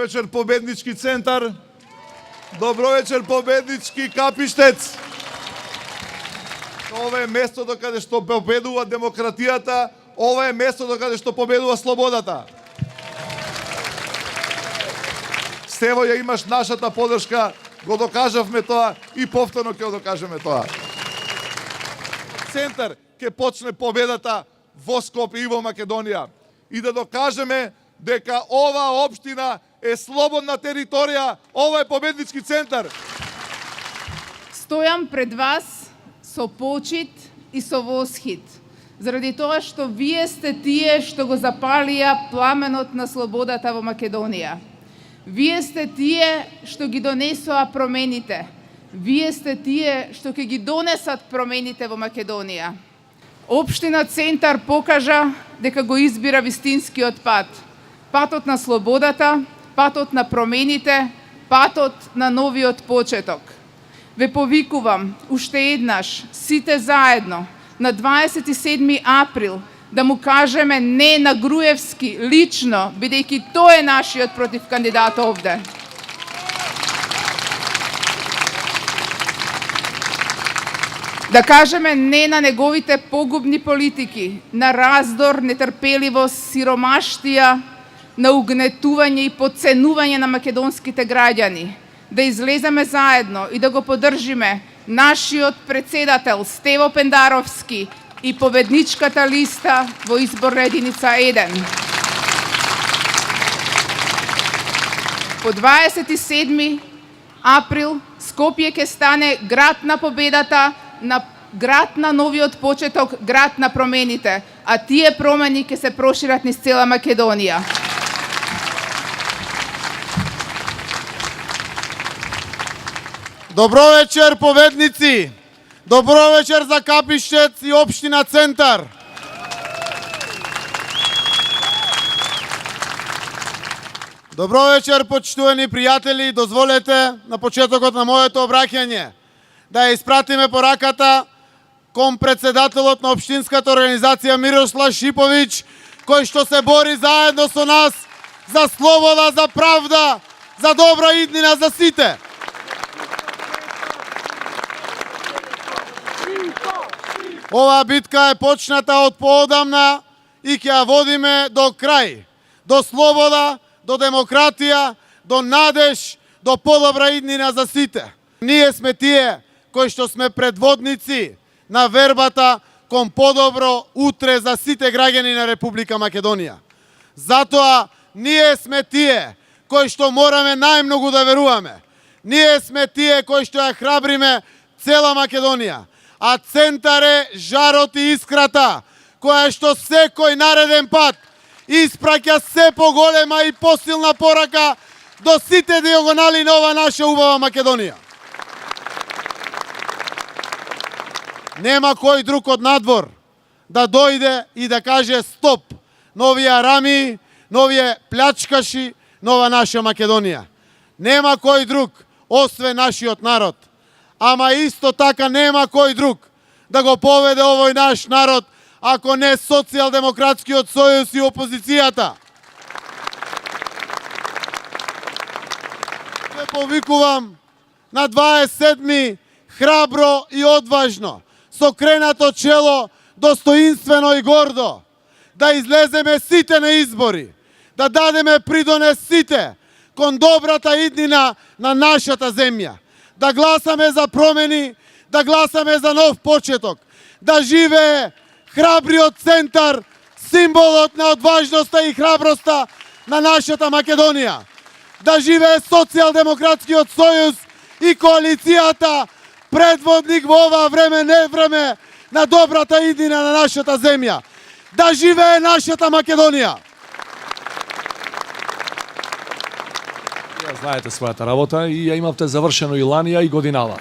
вечер, победнички центар. Добро вечер, победнички Капиштец. Ова е местото каде што победува демократијата, ова е местото каде што победува слободата. Стево, ја имаш нашата подршка, го докажавме тоа и повторно ќе го докажеме тоа. Центар ќе почне победата во Скопје и во Македонија и да докажеме дека ова општина е слободна територија, ова е победнички центар. Стојам пред вас со почит и со восхит, заради тоа што вие сте тие што го запалија пламенот на слободата во Македонија. Вие сте тие што ги донесоа промените. Вие сте тие што ќе ги донесат промените во Македонија. Општина Центар покажа дека го избира вистинскиот пат. Патот на слободата, патот на промените, патот на новиот почеток. Ве повикувам уште еднаш, сите заедно, на 27 април, да му кажеме не на Груевски лично, бидејќи тој е нашиот противкандидат овде. Да кажеме не на неговите погубни политики, на раздор, нетрпеливост, сиромаштија, на угнетување и подценување на македонските граѓани. Да излеземе заедно и да го поддржиме нашиот председател Стево Пендаровски и победничката листа во изборна единица 1. По 27 април Скопје ќе стане град на победата, град на новиот почеток, град на промените, а тие промени ќе се прошират низ цела Македонија. Добро вечер, победници! Добро вечер за Капиштец и општина Центар! Добро вечер, почитувани пријатели! Дозволете на почетокот на моето обраќање да ја испратиме пораката кон председателот на општинската организација Мирослав Шиповиќ, кој што се бори заедно со нас за слобода, за правда, за добра иднина за сите. Оваа битка е почната од поодамна и ќе ја водиме до крај. До слобода, до демократија, до надеж, до подобра иднина за сите. Ние сме тие кои што сме предводници на вербата кон подобро утре за сите граѓани на Република Македонија. Затоа ние сме тие кои што мораме најмногу да веруваме. Ние сме тие кои што ја храбриме цела Македонија. А Центар е жарот и искрата, која што секој нареден пат испраќа се поголема и посилна порака до сите диагонали на ова наша убава Македонија. Нема кој друг од надвор да дојде и да каже стоп на овие арами, на овие плячкаши на ова наша Македонија. Нема кој друг, освен нашиот народ. Ама исто така нема кој друг да го поведе овој наш народ, ако не Социјалдемократскиот сојуз и опозицијата. Ве повикувам на 27 храбро и одважно, со кренато чело, достоинствено и гордо, да излеземе сите на избори, да дадеме придонес сите кон добрата иднина на нашата земја. Да гласаме за промени, да гласаме за нов почеток, да живее храбриот Центар, символот на одважноста и храброста на нашата Македонија. Да живее Социјалдемократскиот сојуз и коалицијата, предводник во ова време, не време на добрата иднина на нашата земја. Да живее нашата Македонија! Ја знаете својата работа и ја имавте завршено и ланија и годинава.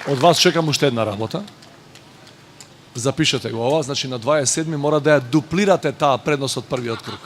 Од вас чекам уште една работа. Запишете го ова, значи на 27 мора да ја дуплирате таа предност од првиот круг.